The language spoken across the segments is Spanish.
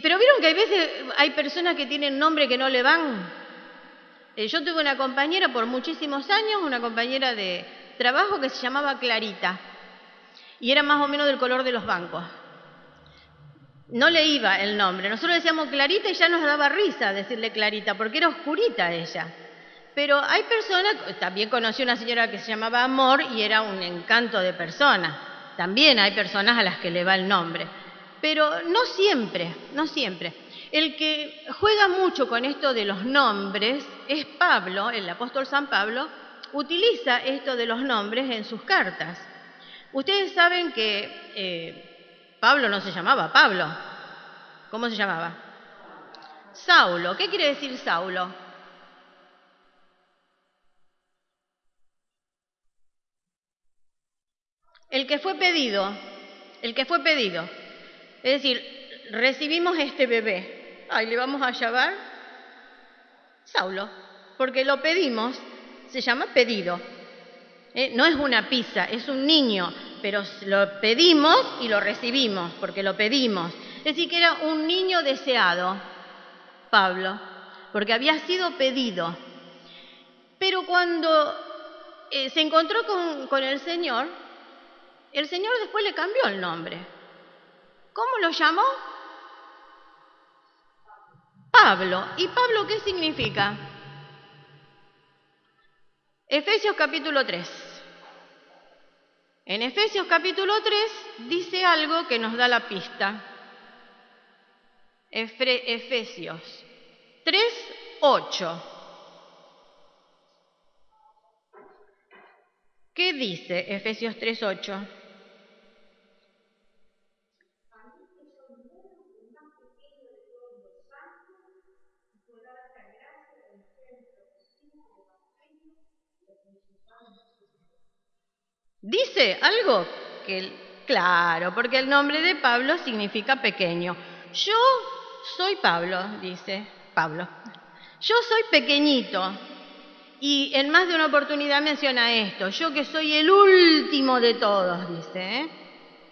Pero vieron que hay veces hay personas que tienen nombre que no le van. Yo tuve una compañera por muchísimos años, una compañera de trabajo que se llamaba Clarita y era más o menos del color de los bancos. No le iba el nombre. Nosotros decíamos Clarita y ya nos daba risa decirle Clarita porque era oscurita ella. Pero hay personas, también conocí una señora que se llamaba Amor y era un encanto de persona. También hay personas a las que le va el nombre. Pero no siempre, no siempre. El que juega mucho con esto de los nombres es Pablo, el apóstol San Pablo, utiliza esto de los nombres en sus cartas. Ustedes saben que Pablo no se llamaba Pablo. ¿Cómo se llamaba? Saulo. ¿Qué quiere decir Saulo? El que fue pedido, el que fue pedido. Es decir, recibimos este bebé. Ay, le vamos a llamar Saulo, porque lo pedimos, se llama pedido. No es una pizza, es un niño, pero lo pedimos y lo recibimos, porque lo pedimos. Es decir, que era un niño deseado, Pablo, porque había sido pedido. Pero cuando se encontró con el Señor después le cambió el nombre. ¿Cómo lo llamó? Pablo. ¿Y Pablo qué significa? Efesios capítulo 3. En Efesios capítulo 3 dice algo que nos da la pista. Efesios 3:8. ¿Qué dice Efesios 3:8? Dice algo claro, porque el nombre de Pablo significa pequeño. Yo soy Pablo, dice Pablo. Yo soy pequeñito. Y en más de una oportunidad menciona esto. Yo que soy el último de todos, dice.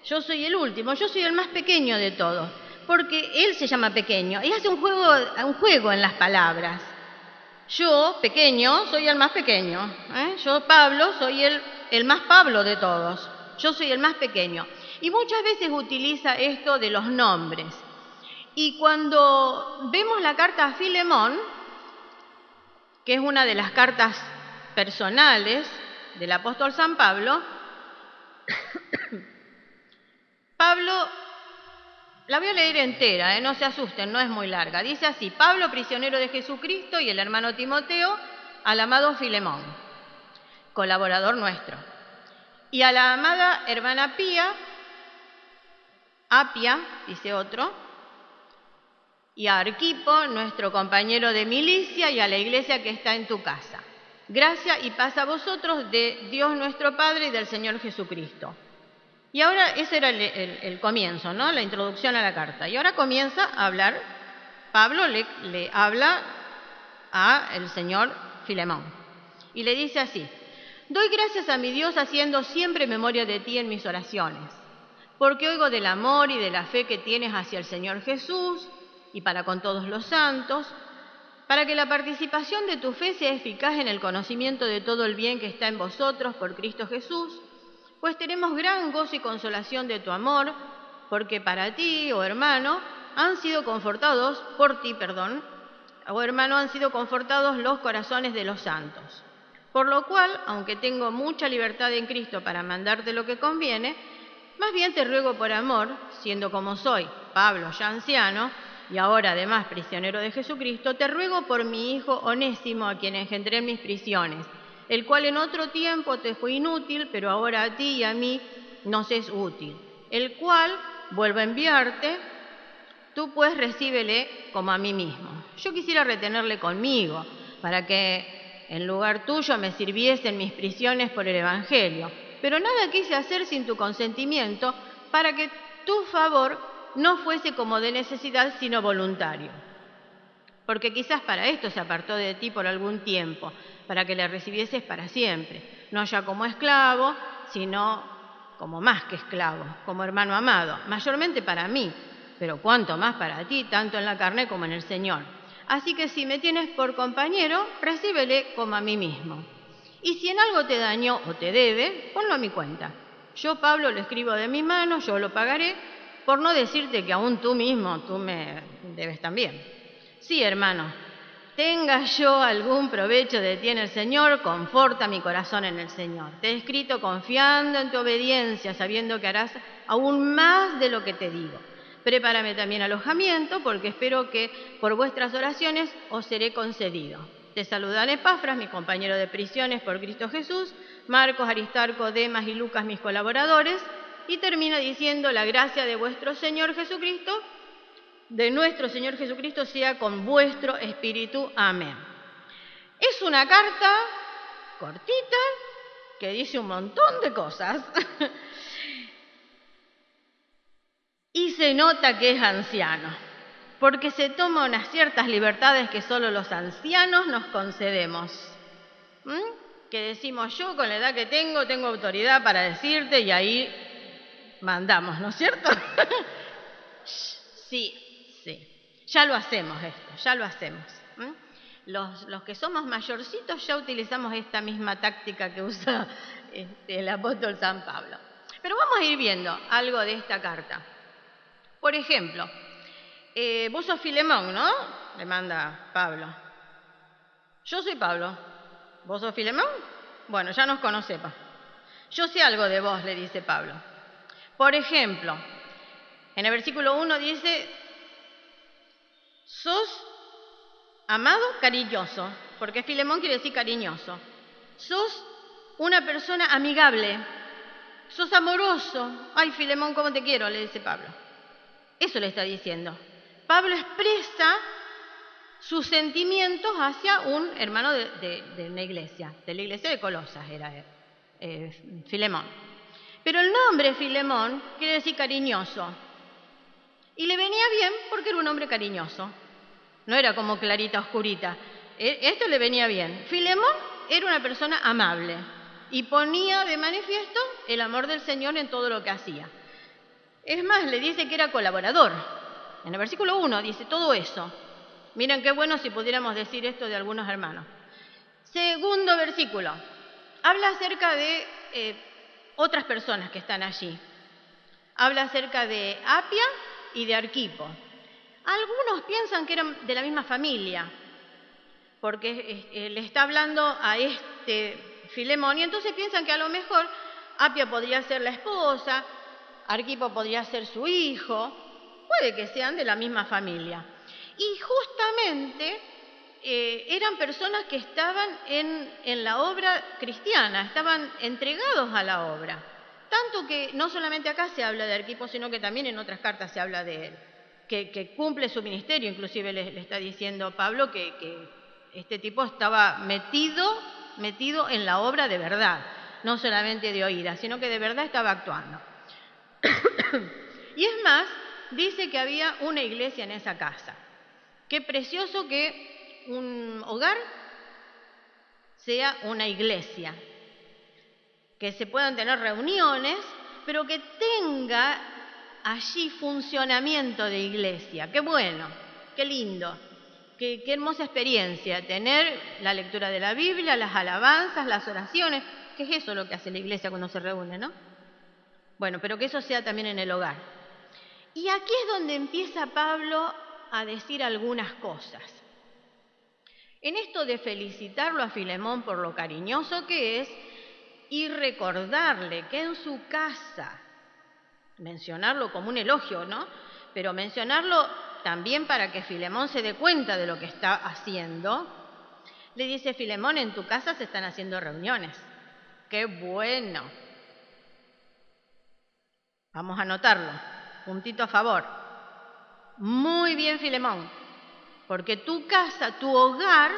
Yo soy el último, yo soy el más pequeño de todos. Porque él se llama pequeño. Y hace un juego en las palabras. Yo, pequeño, soy el más pequeño. Yo, Pablo, soy el más Pablo de todos. Yo soy el más pequeño. Y muchas veces utiliza esto de los nombres. Y cuando vemos la carta a Filemón, que es una de las cartas personales del apóstol San Pablo, Pablo, la voy a leer entera, no se asusten, no es muy larga. Dice así: Pablo, prisionero de Jesucristo, y el hermano Timoteo, al amado Filemón, colaborador nuestro, y a la amada hermana Apia, dice otro, y a Arquipo, nuestro compañero de milicia, y a la iglesia que está en tu casa. Gracia y paz a vosotros de Dios nuestro Padre y del Señor Jesucristo. Y ahora ese era el comienzo, ¿no? La introducción a la carta. Y ahora comienza a hablar, Pablo le habla al señor Filemón. Y le dice así: doy gracias a mi Dios haciendo siempre memoria de ti en mis oraciones, porque oigo del amor y de la fe que tienes hacia el Señor Jesús y para con todos los santos, para que la participación de tu fe sea eficaz en el conocimiento de todo el bien que está en vosotros por Cristo Jesús, pues tenemos gran gozo y consolación de tu amor, porque para ti, oh hermano, han sido confortados los corazones de los santos. Por lo cual, aunque tengo mucha libertad en Cristo para mandarte lo que conviene, más bien te ruego por amor, siendo como soy, Pablo, ya anciano, y ahora además prisionero de Jesucristo, te ruego por mi hijo Onésimo, a quien engendré en mis prisiones, el cual en otro tiempo te fue inútil, pero ahora a ti y a mí nos es útil, el cual vuelvo a enviarte, tú pues recíbele como a mí mismo. Yo quisiera retenerle conmigo, para que en lugar tuyo me sirviese en mis prisiones por el Evangelio, pero nada quise hacer sin tu consentimiento, para que tu favor no fuese como de necesidad, sino voluntario. Porque quizás para esto se apartó de ti por algún tiempo, para que le recibieses para siempre, no ya como esclavo, sino como más que esclavo, como hermano amado, mayormente para mí, pero cuánto más para ti, tanto en la carne como en el Señor. Así que si me tienes por compañero, recíbele como a mí mismo. Y si en algo te dañó o te debe, ponlo a mi cuenta. Yo, Pablo, lo escribo de mi mano, yo lo pagaré, por no decirte que aún tú mismo, tú me debes también. Sí, hermano, tenga yo algún provecho de ti en el Señor, conforta mi corazón en el Señor. Te he escrito confiando en tu obediencia, sabiendo que harás aún más de lo que te digo. Prepárame también alojamiento, porque espero que por vuestras oraciones os seré concedido. Te saludan Epafras, mi compañero de prisiones por Cristo Jesús, Marcos, Aristarco, Demas y Lucas, mis colaboradores, y termina diciendo: la gracia de vuestro Señor Jesucristo, de nuestro Señor Jesucristo, sea con vuestro espíritu. Amén. Es una carta cortita que dice un montón de cosas. Y se nota que es anciano, porque se toma unas ciertas libertades que solo los ancianos nos concedemos. Que decimos: yo con la edad que tengo autoridad para decirte, y ahí mandamos, ¿no es cierto? Sí. Ya lo hacemos esto, ya lo hacemos. Los que somos mayorcitos ya utilizamos esta misma táctica que usa el apóstol San Pablo. Pero vamos a ir viendo algo de esta carta. Por ejemplo, vos sos Filemón, ¿no? Le manda Pablo. Yo soy Pablo. ¿Vos sos Filemón? Bueno, ya nos conocemos. Yo sé algo de vos, le dice Pablo. Por ejemplo, en el versículo 1 dice: sos amado, cariñoso, porque Filemón quiere decir cariñoso. Sos una persona amigable, sos amoroso. Ay, Filemón, cómo te quiero, le dice Pablo. Eso le está diciendo. Pablo expresa sus sentimientos hacia un hermano de una iglesia, de la iglesia de Colosas era Filemón. Pero el nombre Filemón quiere decir cariñoso. Y le venía bien porque era un hombre cariñoso. No era como Clarita Oscurita. Esto le venía bien. Filemón era una persona amable y ponía de manifiesto el amor del Señor en todo lo que hacía. Es más, le dice que era colaborador. En el versículo 1 dice todo eso. Miren qué bueno si pudiéramos decir esto de algunos hermanos. Segundo versículo. Habla acerca de otras personas que están allí. Habla acerca de Apia y de Arquipo. Algunos piensan que eran de la misma familia, porque le está hablando a este Filemón, y entonces piensan que a lo mejor Apia podría ser la esposa, Arquipo podría ser su hijo, puede que sean de la misma familia. Y justamente eran personas que estaban en la obra cristiana, estaban entregados a la obra. Tanto que no solamente acá se habla de Arquipo, sino que también en otras cartas se habla de él, que cumple su ministerio. Inclusive le está diciendo Pablo que este tipo estaba metido en la obra de verdad, no solamente de oídas, sino que de verdad estaba actuando. Y es más, dice que había una iglesia en esa casa. Qué precioso que un hogar sea una iglesia, que se puedan tener reuniones, pero que tenga allí funcionamiento de iglesia. Qué bueno, qué lindo, qué hermosa experiencia tener la lectura de la Biblia, las alabanzas, las oraciones, que es eso lo que hace la iglesia cuando se reúne, ¿no? Bueno, pero que eso sea también en el hogar. Y aquí es donde empieza Pablo a decir algunas cosas. En esto de felicitarlo a Filemón por lo cariñoso que es y recordarle que en su casa, mencionarlo como un elogio, ¿no? Pero mencionarlo también para que Filemón se dé cuenta de lo que está haciendo, le dice: Filemón, en tu casa se están haciendo reuniones. ¡Qué bueno! Vamos a anotarlo. Puntito a favor. Muy bien, Filemón, porque tu casa, tu hogar,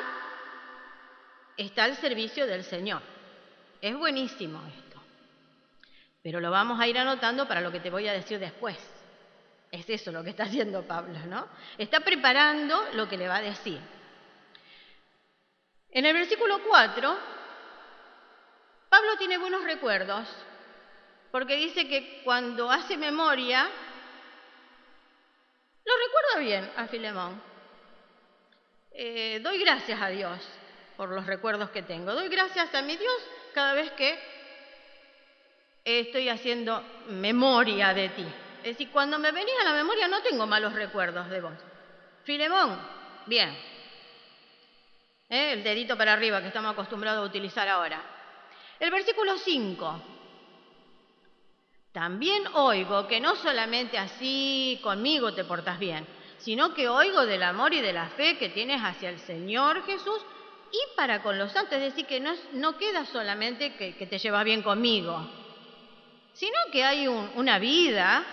está al servicio del Señor. Es buenísimo esto. Pero lo vamos a ir anotando para lo que te voy a decir después. Es eso lo que está haciendo Pablo, ¿no? Está preparando lo que le va a decir. En el versículo 4, Pablo tiene buenos recuerdos, porque dice que cuando hace memoria Lo recuerdo bien a Filemón. Doy gracias a Dios por los recuerdos que tengo. Doy gracias a mi Dios cada vez que estoy haciendo memoria de ti. Es decir, cuando me venís a la memoria no tengo malos recuerdos de vos. Filemón, bien. El dedito para arriba que estamos acostumbrados a utilizar ahora. El versículo 5. También oigo que no solamente así conmigo te portas bien, sino que oigo del amor y de la fe que tienes hacia el Señor Jesús y para con los santos. Es decir, que no queda solamente que te llevas bien conmigo, sino que hay una vida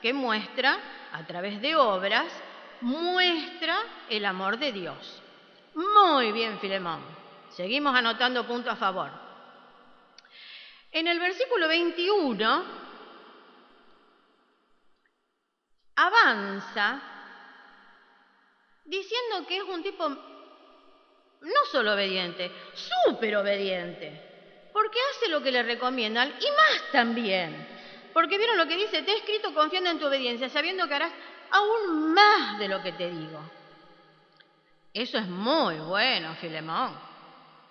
que muestra, a través de obras, muestra el amor de Dios. Muy bien, Filemón. Seguimos anotando punto a favor. En el versículo 21 avanza diciendo que es un tipo no solo obediente, súper obediente, porque hace lo que le recomiendan y más también. Porque vieron lo que dice, te he escrito confiando en tu obediencia, sabiendo que harás aún más de lo que te digo. Eso es muy bueno, Filemón,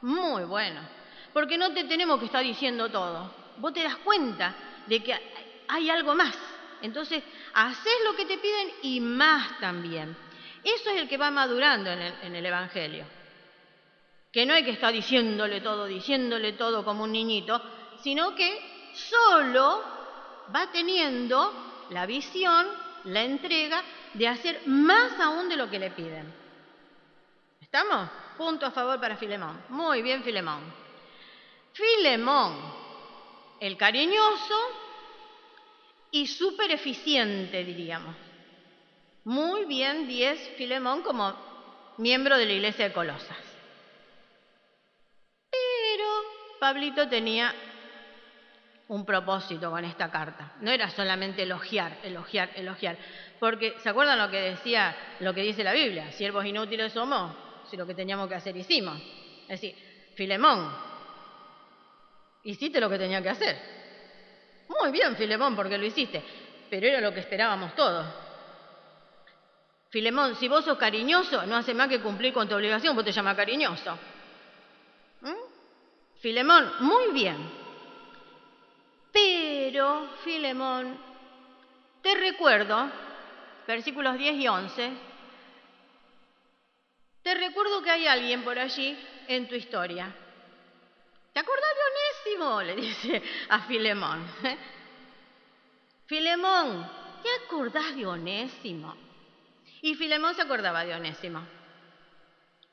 muy bueno, porque no te tenemos que estar diciendo todo. Vos te das cuenta de que hay algo más. Entonces, haces lo que te piden y más también. Eso es el que va madurando en el Evangelio. Que no hay que estar diciéndole todo como un niñito, sino que solo va teniendo la visión, la entrega de hacer más aún de lo que le piden. ¿Estamos? Punto a favor para Filemón. Muy bien, Filemón. Filemón, el cariñoso y súper eficiente, diríamos. Muy bien, 10, Filemón como miembro de la iglesia de Colosas. Pero Pablito tenía un propósito con esta carta. No era solamente elogiar. Porque, ¿se acuerdan lo que dice la Biblia? Siervos inútiles somos, si lo que teníamos que hacer hicimos. Es decir, Filemón, hiciste lo que tenía que hacer. Muy bien, Filemón, porque lo hiciste. Pero era lo que esperábamos todos. Filemón, si vos sos cariñoso, no hace más que cumplir con tu obligación, vos te llamas cariñoso. Filemón, muy bien. Pero, Filemón, te recuerdo, versículos 10 y 11, te recuerdo que hay alguien por allí en tu historia. ¿Te acordás de Onésimo? Le dice a Filemón. Filemón, ¿te acordás de Onésimo? Y Filemón se acordaba de Onésimo.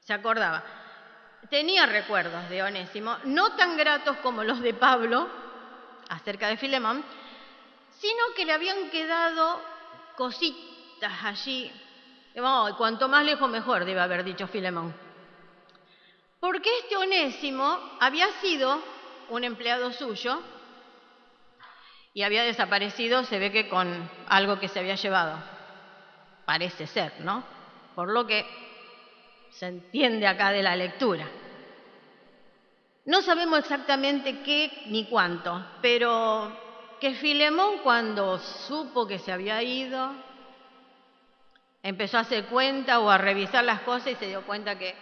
Se acordaba. Tenía recuerdos de Onésimo, no tan gratos como los de Pablo acerca de Filemón, sino que le habían quedado cositas allí. Oh, cuanto más lejos mejor, debe haber dicho Filemón. Porque este Onésimo había sido un empleado suyo y había desaparecido, se ve que con algo que se había llevado. Parece ser, ¿no? Por lo que se entiende acá de la lectura. No sabemos exactamente qué ni cuánto, pero que Filemón, cuando supo que se había ido, empezó a hacer cuenta o a revisar las cosas y se dio cuenta que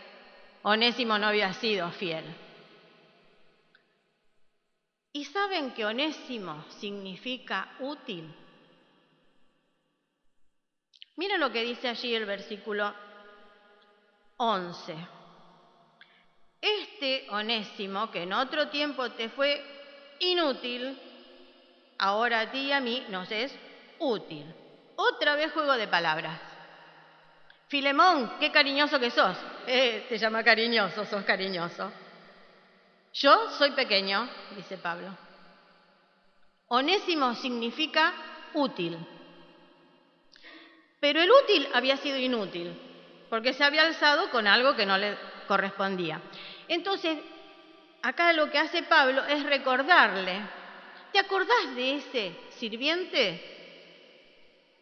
Onésimo no había sido fiel. ¿Y saben que Onésimo significa útil? Miren lo que dice allí el versículo 11. Este Onésimo, que en otro tiempo te fue inútil, ahora a ti y a mí nos es útil. Otra vez juego de palabras. Filemón, qué cariñoso que sos. Te llama cariñoso, sos cariñoso. Yo soy pequeño, dice Pablo. Onésimo significa útil. Pero el útil había sido inútil, porque se había alzado con algo que no le correspondía. Entonces, acá lo que hace Pablo es recordarle. ¿Te acordás de ese sirviente?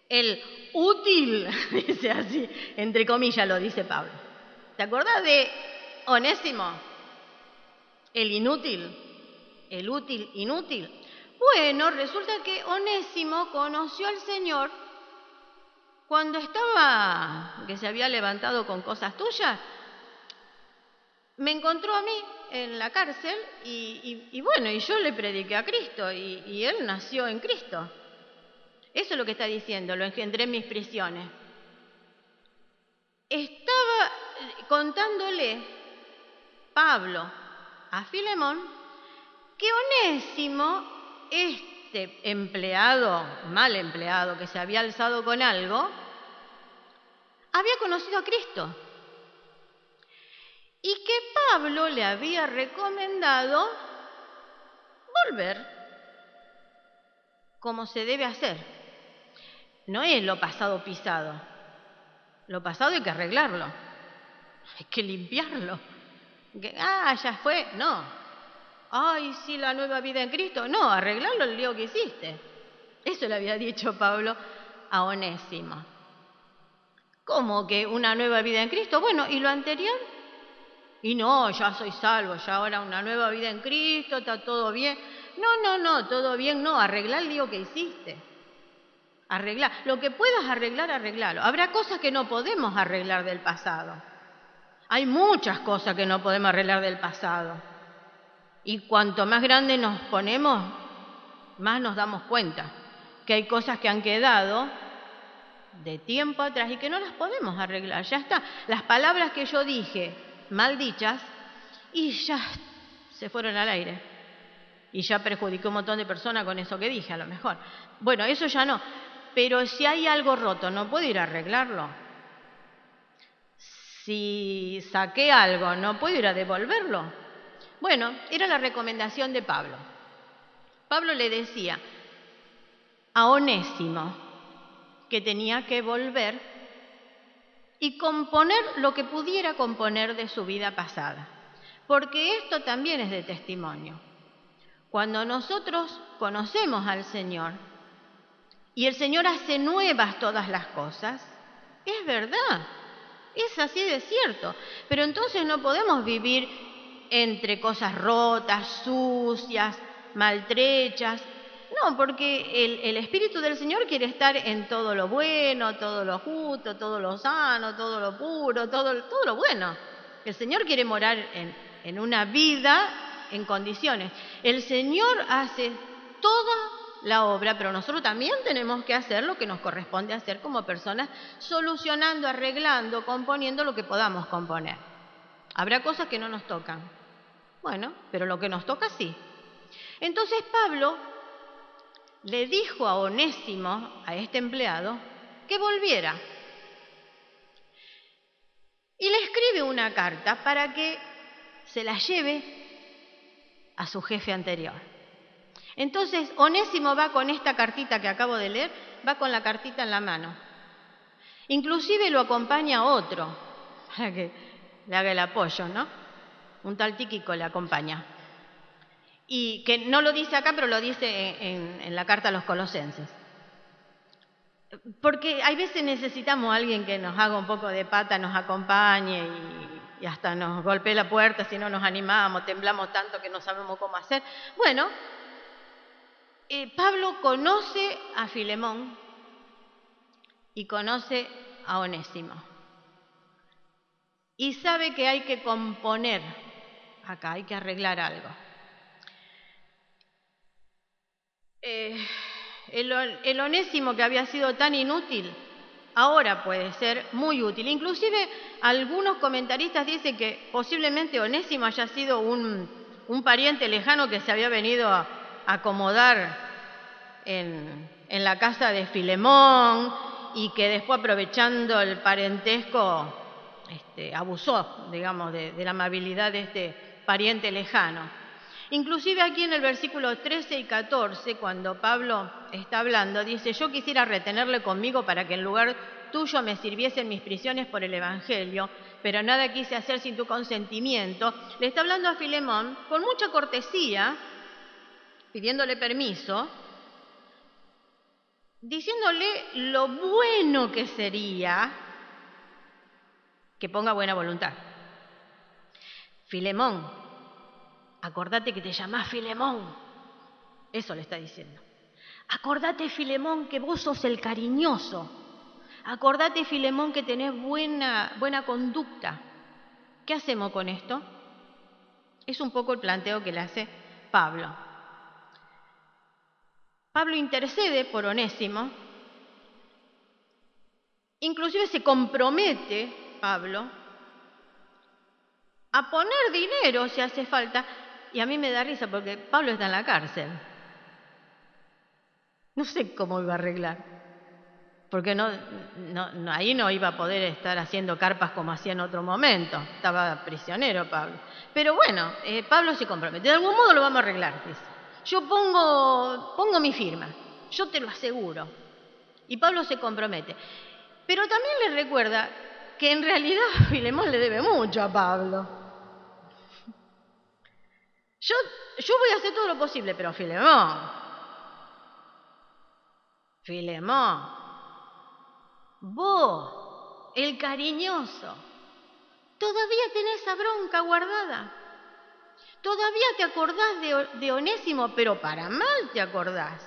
El útil, dice así, entre comillas lo dice Pablo. ¿Te acordás de Onésimo? El inútil, el útil inútil. Bueno, resulta que Onésimo conoció al Señor cuando estaba, que se había levantado con cosas tuyas, me encontró a mí en la cárcel y bueno, y yo le prediqué a Cristo y él nació en Cristo. Eso es lo que está diciendo, lo engendré en mis prisiones. Estaba contándole Pablo a Filemón que Onésimo, este empleado, mal empleado, que se había alzado con algo, había conocido a Cristo y que Pablo le había recomendado volver como se debe hacer. No es lo pasado pisado, lo pasado hay que arreglarlo, hay que limpiarlo. Ya fue, no. Ay, sí, la nueva vida en Cristo, no, arreglarlo el lío que hiciste. Eso le había dicho Pablo a Onésimo. ¿Cómo que una nueva vida en Cristo? Bueno, ¿y lo anterior? Y no, ya soy salvo, ya ahora una nueva vida en Cristo, está todo bien. No, todo bien, no, arregla el lío que hiciste. Arreglar. Lo que puedas arreglar, arreglalo. Habrá cosas que no podemos arreglar del pasado. Hay muchas cosas que no podemos arreglar del pasado. Y cuanto más grande nos ponemos, más nos damos cuenta que hay cosas que han quedado de tiempo atrás y que no las podemos arreglar. Ya está. Las palabras que yo dije, mal dichas, y ya se fueron al aire. Y ya perjudicó un montón de personas con eso que dije, a lo mejor. Bueno, eso ya no. Pero si hay algo roto, ¿no puedo ir a arreglarlo? Si saqué algo, ¿no puedo ir a devolverlo? Bueno, era la recomendación de Pablo. Pablo le decía a Onésimo que tenía que volver y componer lo que pudiera componer de su vida pasada. Porque esto también es de testimonio. Cuando nosotros conocemos al Señor y el Señor hace nuevas todas las cosas, es verdad, es así de cierto. Pero entonces no podemos vivir entre cosas rotas, sucias, maltrechas. No, porque el Espíritu del Señor quiere estar en todo lo bueno, todo lo justo, todo lo sano, todo lo puro, todo lo bueno. El Señor quiere morar en una vida en condiciones. El Señor hace toda la obra, pero nosotros también tenemos que hacer lo que nos corresponde hacer como personas, solucionando, arreglando, componiendo lo que podamos componer. Habrá cosas que no nos tocan. Bueno, pero lo que nos toca sí. Entonces Pablo le dijo a Onésimo, a este empleado, que volviera. Y le escribe una carta para que se la lleve a su jefe anterior. Entonces Onésimo va con esta cartita que acabo de leer, va con la cartita en la mano. Inclusive lo acompaña otro, para que le haga el apoyo, ¿no? Un tal Tíquico le acompaña. Y que no lo dice acá, pero lo dice en la carta a los Colosenses. Porque hay veces necesitamos a alguien que nos haga un poco de pata, nos acompañe y hasta nos golpee la puerta si no nos animamos, temblamos tanto que no sabemos cómo hacer. Bueno, Pablo conoce a Filemón y conoce a Onésimo. Y sabe que hay que componer acá, hay que arreglar algo. El Onésimo, que había sido tan inútil, ahora puede ser muy útil. Inclusive algunos comentaristas dicen que posiblemente Onésimo haya sido un pariente lejano que se había venido a acomodar en la casa de Filemón y que después, aprovechando el parentesco, abusó, digamos, de la amabilidad de este pariente lejano. Inclusive aquí en el versículo 13 y 14, cuando Pablo está hablando, dice: yo quisiera retenerle conmigo para que en lugar tuyo me sirviesen mis prisiones por el Evangelio, pero nada quise hacer sin tu consentimiento. Le está hablando a Filemón con mucha cortesía, pidiéndole permiso, diciéndole lo bueno que sería que ponga buena voluntad. Filemón, acordate que te llamás Filemón. Eso le está diciendo. Acordate, Filemón, que vos sos el cariñoso. Acordate, Filemón, que tenés buena conducta. ¿Qué hacemos con esto? Es un poco el planteo que le hace Pablo. Pablo intercede por Onésimo, inclusive se compromete, Pablo, a poner dinero si hace falta, y a mí me da risa porque Pablo está en la cárcel. No sé cómo iba a arreglar, porque ahí no iba a poder estar haciendo carpas como hacía en otro momento, estaba prisionero Pablo. Pero bueno, Pablo se compromete, de algún modo lo vamos a arreglar, dice. Yo pongo mi firma, yo te lo aseguro. Y Pablo se compromete. Pero también le recuerda que en realidad Filemón le debe mucho a Pablo. Yo voy a hacer todo lo posible, pero Filemón, vos, el cariñoso, todavía tenés esa bronca guardada. Todavía te acordás de Onésimo, pero para mal te acordás.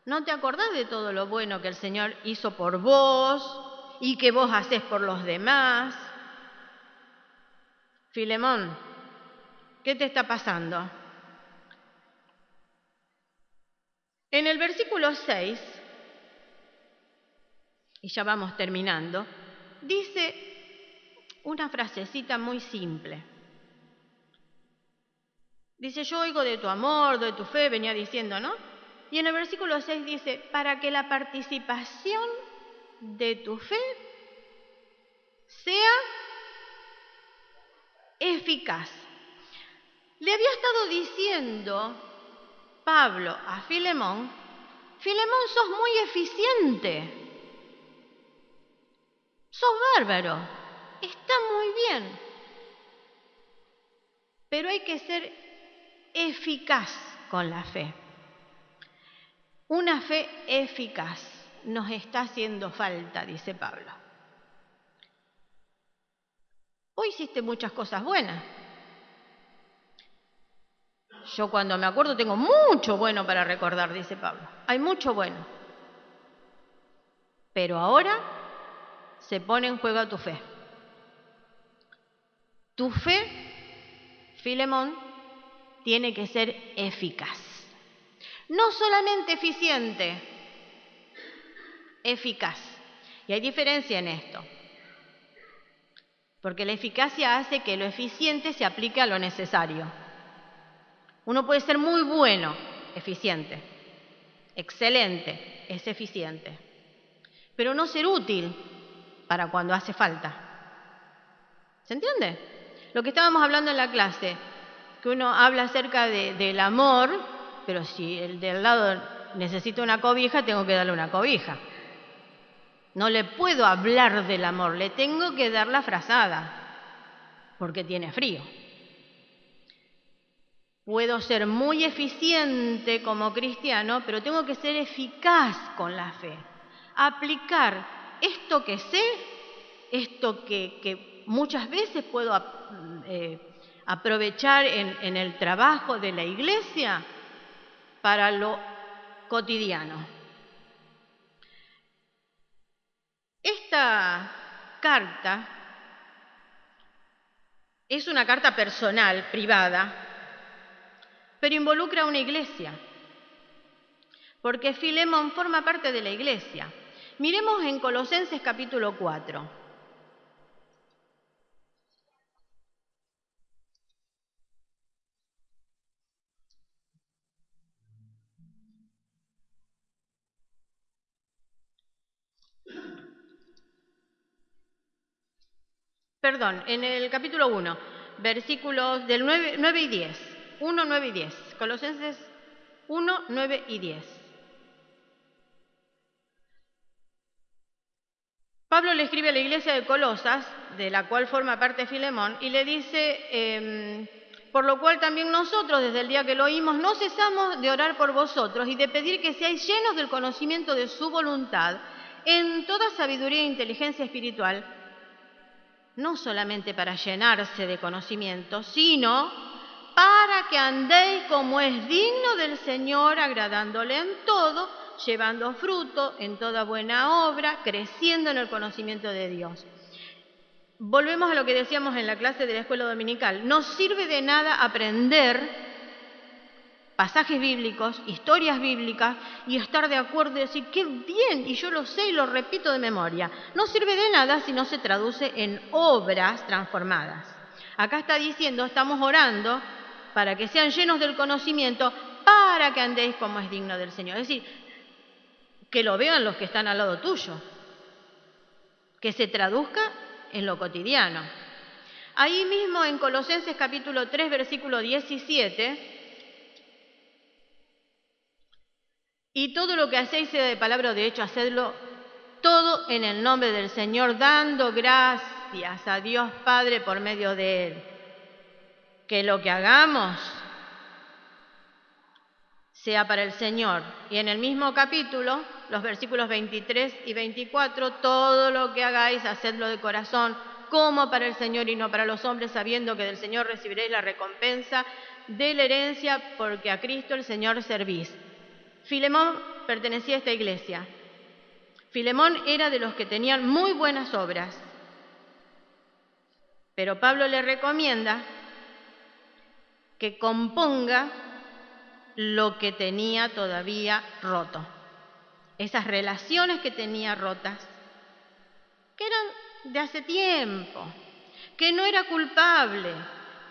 No te acordás de todo lo bueno que el Señor hizo por vos y que vos hacés por los demás. Filemón, ¿qué te está pasando? En el versículo 6, y ya vamos terminando, dice una frasecita muy simple. Dice, yo oigo de tu amor, de tu fe, venía diciendo, ¿no? Y en el versículo 6 dice, para que la participación de tu fe sea eficaz. Le había estado diciendo Pablo a Filemón, Filemón, sos muy eficiente, sos bárbaro, está muy bien, pero hay que ser eficaz con la fe. Una fe eficaz nos está haciendo falta, dice Pablo. Vos hiciste muchas cosas buenas. Yo cuando me acuerdo tengo mucho bueno para recordar, dice Pablo. Hay mucho bueno. Pero ahora se pone en juego tu fe. Tu fe, Filemón, tiene que ser eficaz. No solamente eficiente, eficaz. Y hay diferencia en esto. Porque la eficacia hace que lo eficiente se aplique a lo necesario. Uno puede ser muy bueno, eficiente. Excelente, es eficiente. Pero no ser útil para cuando hace falta. ¿Se entiende? Lo que estábamos hablando en la clase, que uno habla acerca del amor, pero si el del lado necesita una cobija, tengo que darle una cobija. No le puedo hablar del amor, le tengo que dar la frazada, porque tiene frío. Puedo ser muy eficiente como cristiano, pero tengo que ser eficaz con la fe. Aplicar esto que sé, esto que muchas veces puedo aprovechar en el trabajo de la iglesia para lo cotidiano. Esta carta es una carta personal, privada, pero involucra a una iglesia, porque Filemón forma parte de la iglesia. Miremos en Colosenses capítulo 4. Perdón, en el capítulo 1, versículos del 9 y 10. 1, 9 y 10. Colosenses 1, 9 y 10. Pablo le escribe a la iglesia de Colosas, de la cual forma parte Filemón, y le dice, por lo cual también nosotros, desde el día que lo oímos, no cesamos de orar por vosotros y de pedir que seáis llenos del conocimiento de su voluntad, en toda sabiduría e inteligencia espiritual, no solamente para llenarse de conocimiento, sino para que andéis como es digno del Señor, agradándole en todo, llevando fruto en toda buena obra, creciendo en el conocimiento de Dios. Volvemos a lo que decíamos en la clase de la escuela dominical. No sirve de nada aprender pasajes bíblicos, historias bíblicas, y estar de acuerdo y decir, qué bien, y yo lo sé y lo repito de memoria. No sirve de nada si no se traduce en obras transformadas. Acá está diciendo, estamos orando para que sean llenos del conocimiento, para que andéis como es digno del Señor. Es decir, que lo vean los que están al lado tuyo, que se traduzca en lo cotidiano. Ahí mismo en Colosenses capítulo 3, versículo 17, y todo lo que hacéis sea de palabra o de hecho, hacedlo todo en el nombre del Señor, dando gracias a Dios Padre por medio de Él. Que lo que hagamos sea para el Señor. Y en el mismo capítulo, los versículos 23 y 24, todo lo que hagáis, hacedlo de corazón, como para el Señor y no para los hombres, sabiendo que del Señor recibiréis la recompensa de la herencia, porque a Cristo el Señor servís. Filemón pertenecía a esta iglesia. Filemón era de los que tenían muy buenas obras, pero Pablo le recomienda que componga lo que tenía todavía roto, esas relaciones que tenía rotas, que eran de hace tiempo, que no era culpable,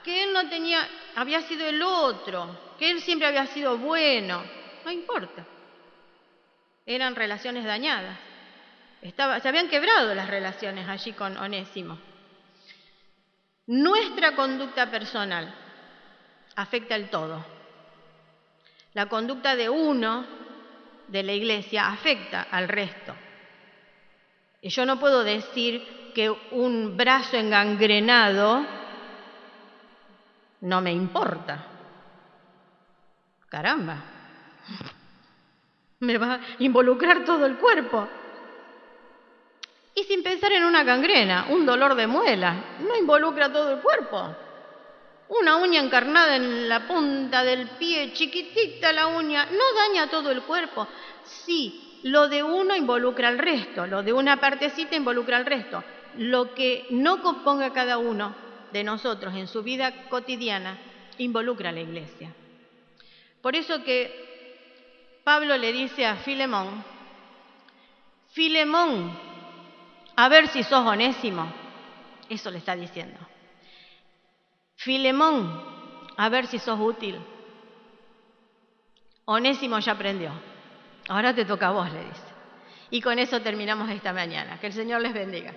que él no tenía, había sido el otro, que él siempre había sido bueno, no importa, eran relaciones dañadas, se habían quebrado las relaciones allí con Onésimo. Nuestra conducta personal afecta el todo. La conducta de uno de la iglesia afecta al resto. Y yo no puedo decir que un brazo engangrenado no me importa. Caramba, me va a involucrar todo el cuerpo. Y sin pensar en una gangrena, un dolor de muela, no involucra todo el cuerpo. Una uña encarnada en la punta del pie, chiquitita la uña, no daña todo el cuerpo. Sí, lo de uno involucra al resto, lo de una partecita involucra al resto. Lo que no componga cada uno de nosotros en su vida cotidiana involucra a la iglesia. Por eso que Pablo le dice a Filemón, Filemón, a ver si sos Onésimo. Eso le está diciendo. Filemón, a ver si sos útil. Onésimo ya aprendió. Ahora te toca a vos, le dice. Y con eso terminamos esta mañana. Que el Señor les bendiga.